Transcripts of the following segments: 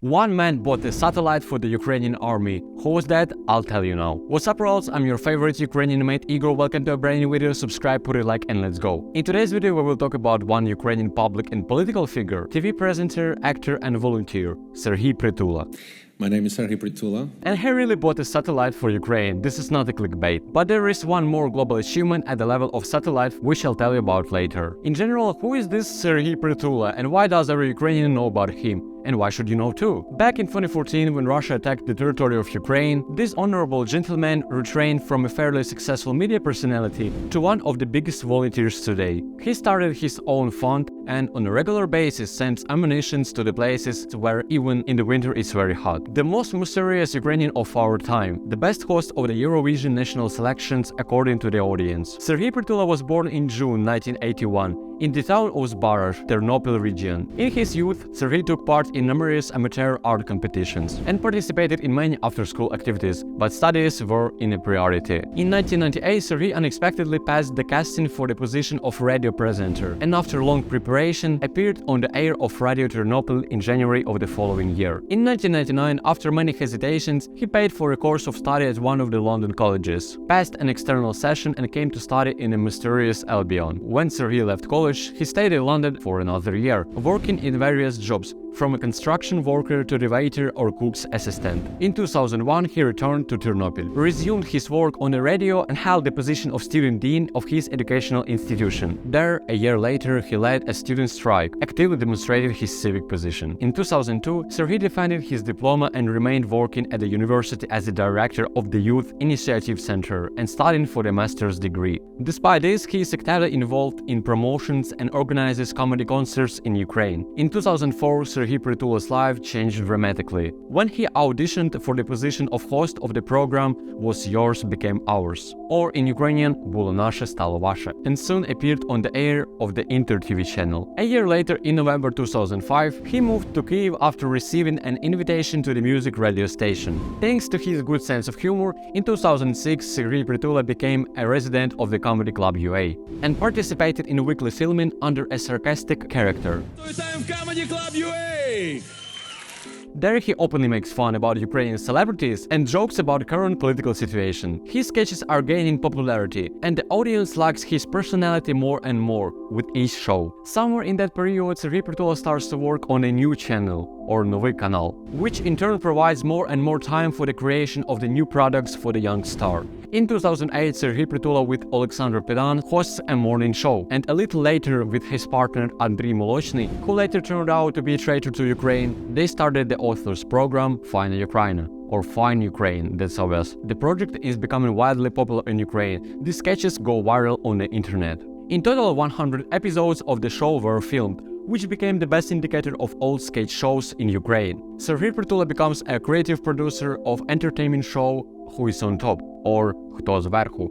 One man bought a satellite for the Ukrainian army. Who was that? I'll tell you now. What's up, bros? I'm your favorite Ukrainian mate Igor. Welcome to a brand new video. Subscribe, put a like, and let's go. In today's video, we will talk about one Ukrainian public and political figure, TV presenter, actor, and volunteer, Serhiy Prutyla. My name is Serhiy Prutyla. And he really bought a satellite for Ukraine. This is not a clickbait. But there is one more global achievement at the level of satellite, which I'll tell you about later. In general, who is this Serhiy Prutyla and why does every Ukrainian know about him? And why should you know too? Back in 2014, when Russia attacked the territory of Ukraine, this honorable gentleman retrained from a fairly successful media personality to one of the biggest volunteers today. He started his own fund and on a regular basis sends ammunition to the places where even in the winter it's very hot. The most mysterious Ukrainian of our time, the best host of the Eurovision national selections according to the audience. Serhiy Prutyla was born in June 1981 in the town of Zbaraj, Ternopil region. In his youth, Serhiy took part in numerous amateur art competitions and participated in many after-school activities, but studies were in a priority. In 1998, Serhiy unexpectedly passed the casting for the position of radio presenter, and after long preparation, appeared on the air of Radio Ternopil in January of the following year. In 1999, after many hesitations, he paid for a course of study at one of the London colleges, passed an external session and came to study in a mysterious Albion. When Serhiy left college, he stayed in London for another year, working in various jobs, from a construction worker to the waiter or cook's assistant. In 2001, he returned to Ternopil, resumed his work on the radio and held the position of student dean of his educational institution. There, a year later, he led a student strike, actively demonstrated his civic position. In 2002, Serhiy defended his diploma and remained working at the university as the director of the Youth Initiative Center and studying for the master's degree. Despite this, he is actively involved in promotions and organizes comedy concerts in Ukraine. In 2004, Serhiy Prutyla's life changed dramatically. When he auditioned for the position of host of the program "What's Yours Became Ours," or in Ukrainian "Було наше стало ваше," and soon appeared on the air of the Inter TV channel. A year later, in November 2005, he moved to Kyiv after receiving an invitation to the music radio station. Thanks to his good sense of humor, in 2006, Serhiy Prutyla became a resident of the Comedy Club UA and participated in weekly filming under a sarcastic character. There he openly makes fun about Ukrainian celebrities and jokes about the current political situation. His sketches are gaining popularity, and the audience likes his personality more and more with each show. Somewhere in that period, Serhiy Prutyla starts to work on a new channel, or Новий канал, which in turn provides more and more time for the creation of the new products for the young star. In 2008, Serhiy Prutyla with Alexander Pedan hosts a morning show, and a little later with his partner Andriy Molochny, who later turned out to be a traitor to Ukraine, they started the authors program Fine Ukraine, or Fine Ukraine, that's obvious. The project is becoming widely popular in Ukraine. The sketches go viral on the internet. In total, 100 episodes of the show were filmed, which became the best indicator of all sketch shows in Ukraine. Serhiy Prutyla becomes a creative producer of entertainment show Who is on Top, or Хто зверху.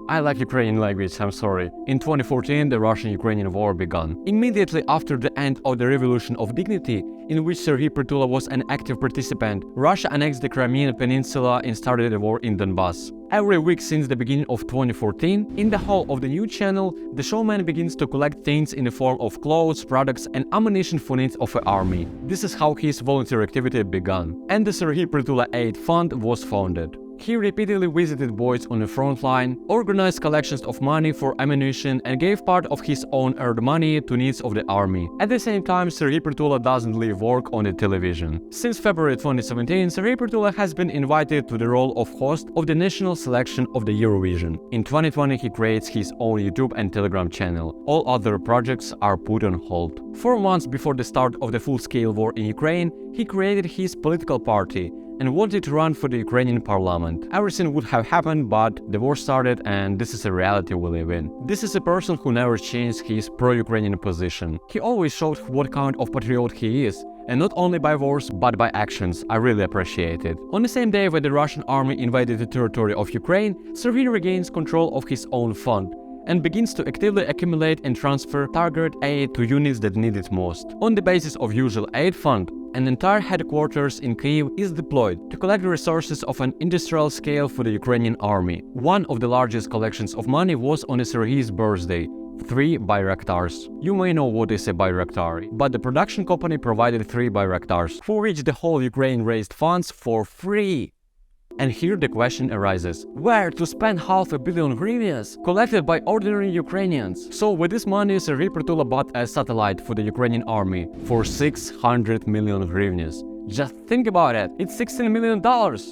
I like Ukrainian language, I'm sorry. In 2014, the Russian-Ukrainian war began. Immediately after the end of the Revolution of Dignity, in which Serhiy Prutyla was an active participant, Russia annexed the Crimean Peninsula and started a war in Donbass. Every week since the beginning of 2014, in the hall of the new channel, the showman begins to collect things in the form of clothes, products, and ammunition for needs of the army. This is how his volunteer activity began, and the Serhiy Prutyla Aid Fund was founded. He repeatedly visited boys on the front line, organized collections of money for ammunition, and gave part of his own earned money to needs of the army. At the same time, Serhiy Prutyla doesn't leave work on the television. Since February 2017, Serhiy Prutyla has been invited to the role of host of the national selection of the Eurovision. In 2020, he creates his own YouTube and Telegram channel. All other projects are put on hold. 4 months before the start of the full-scale war in Ukraine, he created his political party and wanted to run for the Ukrainian parliament. Everything would have happened, but the war started and this is a reality we live in. This is a person who never changed his pro-Ukrainian position. He always showed what kind of patriot he is, and not only by words but by actions. I really appreciate it. On the same day when the Russian army invaded the territory of Ukraine, Serhiy regains control of his own fund and begins to actively accumulate and transfer targeted aid to units that need it most. On the basis of usual aid fund, an entire headquarters in Kyiv is deployed to collect resources of an industrial scale for the Ukrainian army. One of the largest collections of money was on Serhiy's birthday, 3 Bayraktars. You may know what is a Bayraktar, but the production company provided 3 Bayraktars, for which the whole Ukraine raised funds for free. And here the question arises, where to spend $500 million hryvnias collected by ordinary Ukrainians? So with this money, Serhiy Prutyla bought a satellite for the Ukrainian army for 600 million hryvnias. Just think about it, it's $16 million.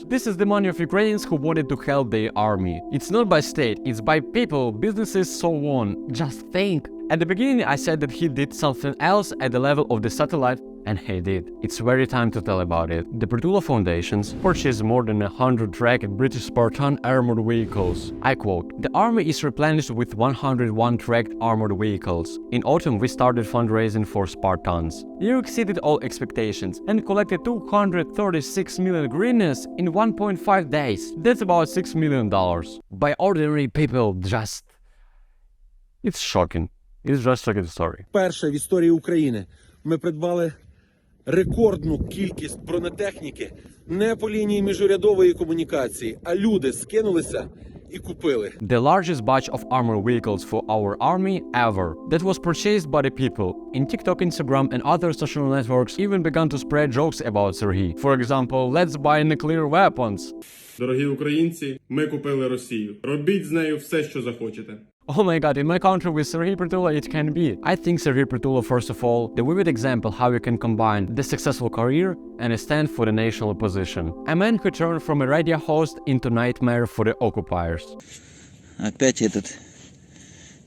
This is the money of Ukrainians who wanted to help their army. It's not by state, it's by people, businesses, so on. Just think. At the beginning I said that he did something else at the level of the satellite, and he did. It's very time to tell about it. The Prutyla Foundations purchased more than 100 tracked British Spartan armored vehicles. I quote, "The army is replenished with 101 tracked armored vehicles. In autumn we started fundraising for Spartans. You exceeded all expectations and collected 236 million hryvnias in 1.5 days. That's about $6 million. By ordinary people, just... It's shocking. It's just a good story." Перше в історії України ми придбали рекордну кількість бронетехніки не по лінії міжурядової комунікації, а люди скинулися і купили. The largest batch of armored vehicles for our army ever. That was purchased by the people. In TikTok, Instagram and other social networks even began to spread jokes about Serhiy. For example, let's buy nuclear weapons. Дорогі українці, ми купили Росію. Робіть з нею все, що захочете. Oh my god, in my country with Serhiy Prutyla it can be. I think Serhiy Prutyla, first of all, the vivid example how you can combine the successful career and a stand for the national opposition. A man who turned from a radio host into nightmare for the occupiers. Опять этот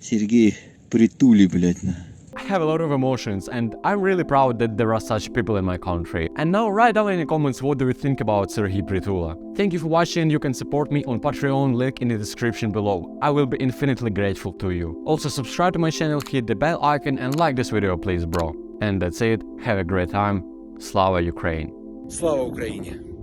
Serhiy Prutyla, блядь, на. I have a lot of emotions and I'm really proud that there are such people in my country. And now write down in the comments what do you think about Serhiy Prutyla. Thank you for watching. You can support me on Patreon, link in the description below. I will be infinitely grateful to you. Also subscribe to my channel, hit the bell icon and like this video please bro. And that's it. Have a great time. Slava Ukraine. Слава Україні!